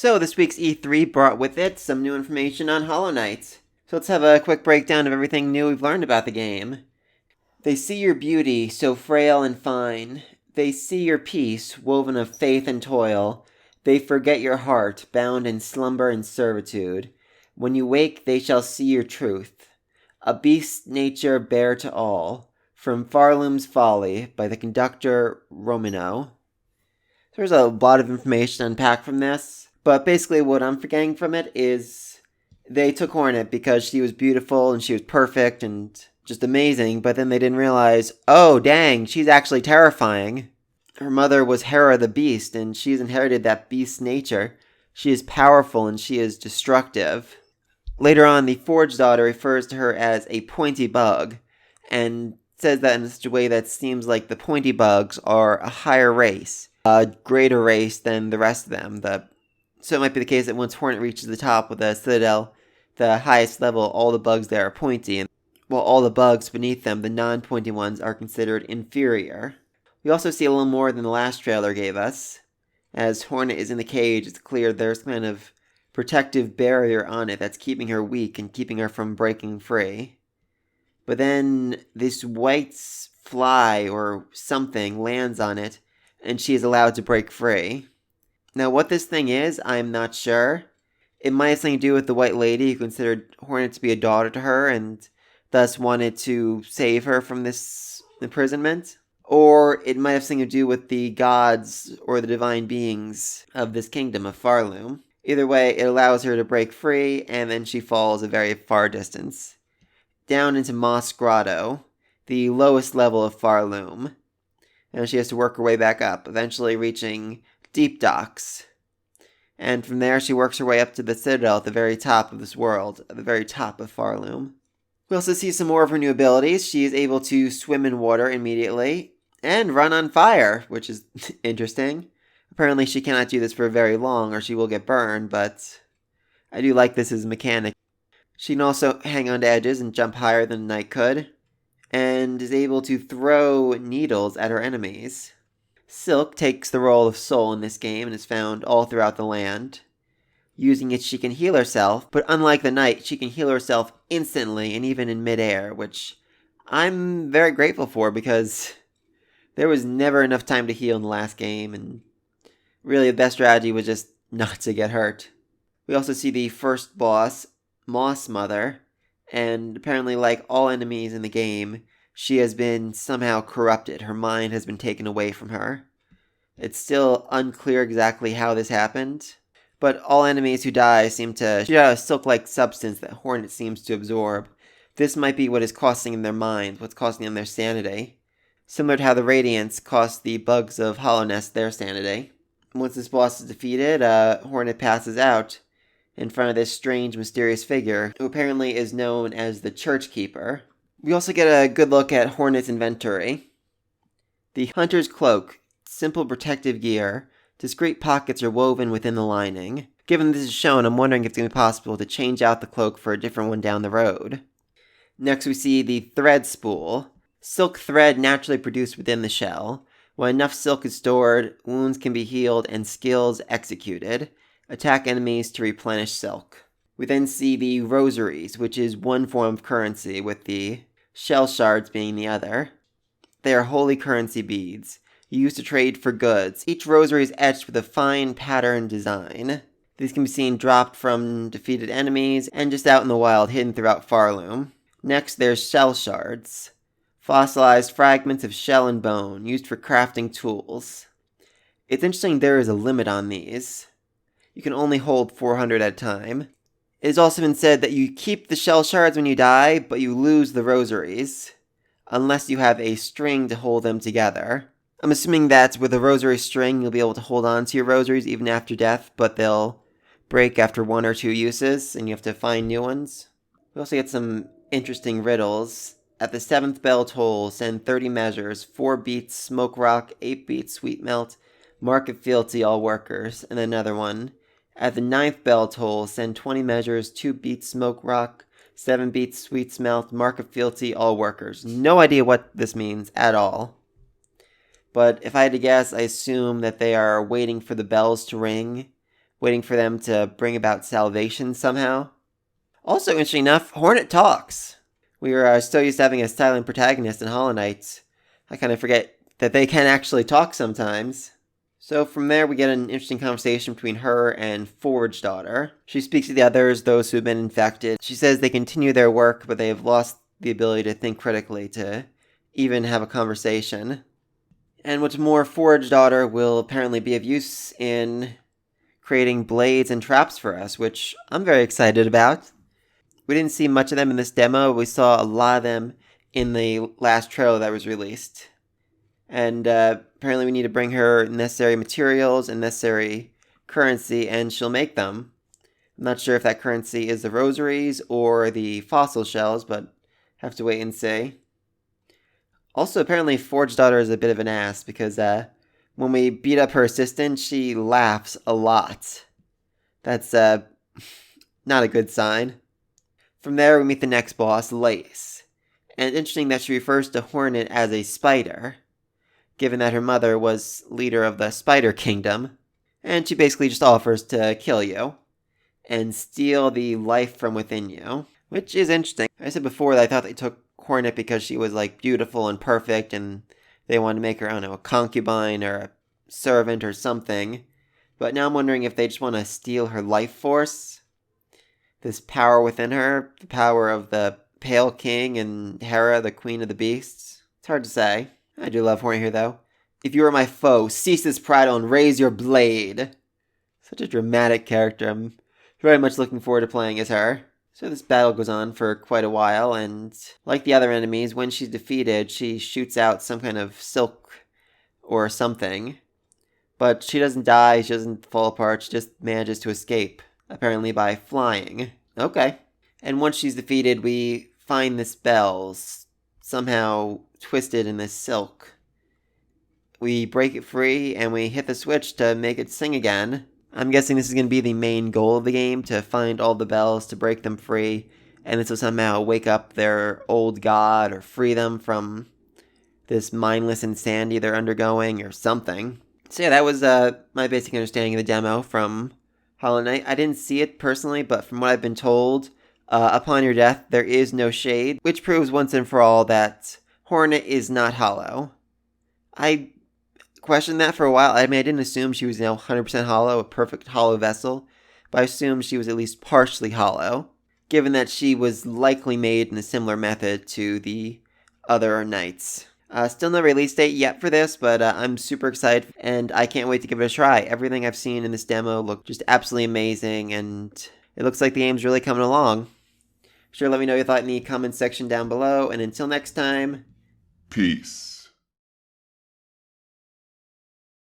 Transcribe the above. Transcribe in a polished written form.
So this week's E3 brought with it some new information on Hollow Knight. So let's have a quick breakdown of everything new we've learned about the game. They see your beauty, so frail and fine. They see your peace, woven of faith and toil. They forget your heart, bound in slumber and servitude. When you wake, they shall see your truth. A beast nature bare to all. From Farloom's Folly, by the conductor Romano. There's a lot of information to unpack from this, but basically what I'm getting from it is they took Hornet because she was beautiful and she was perfect and just amazing, but then they didn't realize, oh dang, she's actually terrifying. Her mother was Hera the Beast, and she's inherited that beast's nature. She is powerful and she is destructive. Later on, the Forge daughter refers to her as a pointy bug, and says that in such a way that seems like the pointy bugs are a higher race, a greater race than the rest of them. So it might be the case that once Hornet reaches the top of the Citadel, the highest level, all the bugs there are pointy, and while all the bugs beneath them, the non-pointy ones, are considered inferior. We also see a little more than the last trailer gave us. As Hornet is in the cage, it's clear there's kind of protective barrier on it that's keeping her weak and keeping her from breaking free. But then this white fly or something lands on it, and she is allowed to break free. Now, what this thing is, I'm not sure. It might have something to do with the White Lady who considered Hornet to be a daughter to her and thus wanted to save her from this imprisonment. Or it might have something to do with the gods or the divine beings of this kingdom of Farloom. Either way, it allows her to break free, and then she falls a very far distance down into Moss Grotto, the lowest level of Farloom. And she has to work her way back up, eventually reaching Deep Docks. And from there, she works her way up to the Citadel at the very top of this world, at the very top of Farloom. We also see some more of her new abilities. She is able to swim in water immediately and run on fire, which is interesting. Apparently, she cannot do this for very long or she will get burned, but I do like this as a mechanic. She can also hang on to edges and jump higher than Knight could, and is able to throw needles at her enemies. Silk takes the role of Soul in this game and is found all throughout the land. Using it, she can heal herself, but unlike the Knight, she can heal herself instantly and even in midair, which I'm very grateful for because there was never enough time to heal in the last game, and really the best strategy was just not to get hurt. We also see the first boss, Moss Mother, and apparently like all enemies in the game, she has been somehow corrupted. Her mind has been taken away from her. It's still unclear exactly how this happened, but all enemies who die seem to shoot out a silk-like substance that Hornet seems to absorb. This might be what is costing them their minds, what's costing them their sanity. Similar to how the Radiants cost the bugs of Hollownest their sanity. Once this boss is defeated, Hornet passes out in front of this strange, mysterious figure, who apparently is known as the Church Keeper. We also get a good look at Hornet's inventory. The Hunter's Cloak, simple protective gear. Discreet pockets are woven within the lining. Given this is shown, I'm wondering if it's going to be possible to change out the cloak for a different one down the road. Next we see the Thread Spool. Silk thread naturally produced within the shell. When enough silk is stored, wounds can be healed and skills executed. Attack enemies to replenish silk. We then see the rosaries, which is one form of currency, with the shell shards being the other. They are holy currency beads, used to trade for goods. Each rosary is etched with a fine pattern design. These can be seen dropped from defeated enemies and just out in the wild, hidden throughout Farloom. Next, there's shell shards. Fossilized fragments of shell and bone, used for crafting tools. It's interesting there is a limit on these. You can only hold 400 at a time. It has also been said that you keep the shell shards when you die, but you lose the rosaries, unless you have a string to hold them together. I'm assuming that with a rosary string, you'll be able to hold on to your rosaries even after death, but they'll break after 1 or 2 uses, and you have to find new ones. We also get some interesting riddles. At the 7th bell toll, send 30 measures, 4 beats smoke rock, 8 beats sweet melt, market fealty all workers, and another one. At the 9th bell toll, send 20 measures, 2 beats smoke rock, 7 beats sweet smelt, market fealty all workers. No idea what this means at all. But if I had to guess, I assume that they are waiting for the bells to ring waiting for them to bring about salvation somehow. Also, interesting enough, Hornet talks. We were still used to having a silent protagonist in Hollow Knight. I kind of forget that they can actually talk sometimes. So from there, we get an interesting conversation between her and Forge Daughter. She speaks to the others, those who have been infected. She says they continue their work, but they have lost the ability to think critically, to even have a conversation. And what's more, Forge Daughter will apparently be of use in creating blades and traps for us, which I'm very excited about. We didn't see much of them in this demo. We saw a lot of them in the last trailer that was released. And apparently we need to bring her necessary materials and necessary currency, and she'll make them. I'm not sure if that currency is the rosaries or the fossil shells, but have to wait and see. Also, apparently Forge Daughter is a bit of an ass, because when we beat up her assistant, she laughs a lot. That's not a good sign. From there, we meet the next boss, Lace. And it's interesting that she refers to Hornet as a spider, given that her mother was leader of the Spider Kingdom. And she basically just offers to kill you and steal the life from within you, which is interesting. I said before that I thought they took Hornet because she was like beautiful and perfect, and they wanted to make her, I don't know, a concubine or a servant or something. But now I'm wondering if they just want to steal her life force. This power within her, the power of the Pale King and Hera, the Queen of the Beasts. It's hard to say. I do love Hornet here, though. If you are my foe, cease this prattle and raise your blade. Such a dramatic character. I'm very much looking forward to playing as her. So this battle goes on for quite a while, and like the other enemies, when she's defeated, she shoots out some kind of silk or something. But she doesn't die, she doesn't fall apart, she just manages to escape. Apparently by flying. Okay. And once she's defeated, we find this bell somehow twisted in this silk. We break it free, and we hit the switch to make it sing again. I'm guessing this is going to be the main goal of the game, to find all the bells, to break them free, and this will somehow wake up their old god, or free them from this mindless insanity they're undergoing, or something. So yeah, that was my basic understanding of the demo from Hollow Knight. I didn't see it personally, but from what I've been told, upon your death, there is no shade, which proves once and for all that Hornet is not hollow. I questioned that for a while. I mean, I didn't assume she was 100% hollow, a perfect hollow vessel, but I assumed she was at least partially hollow, given that she was likely made in a similar method to the other knights. Still no release date yet for this, but I'm super excited, and I can't wait to give it a try. Everything I've seen in this demo looked just absolutely amazing, and it looks like the game's really coming along. Sure, let me know your thought in the comments section down below, and until next time, peace.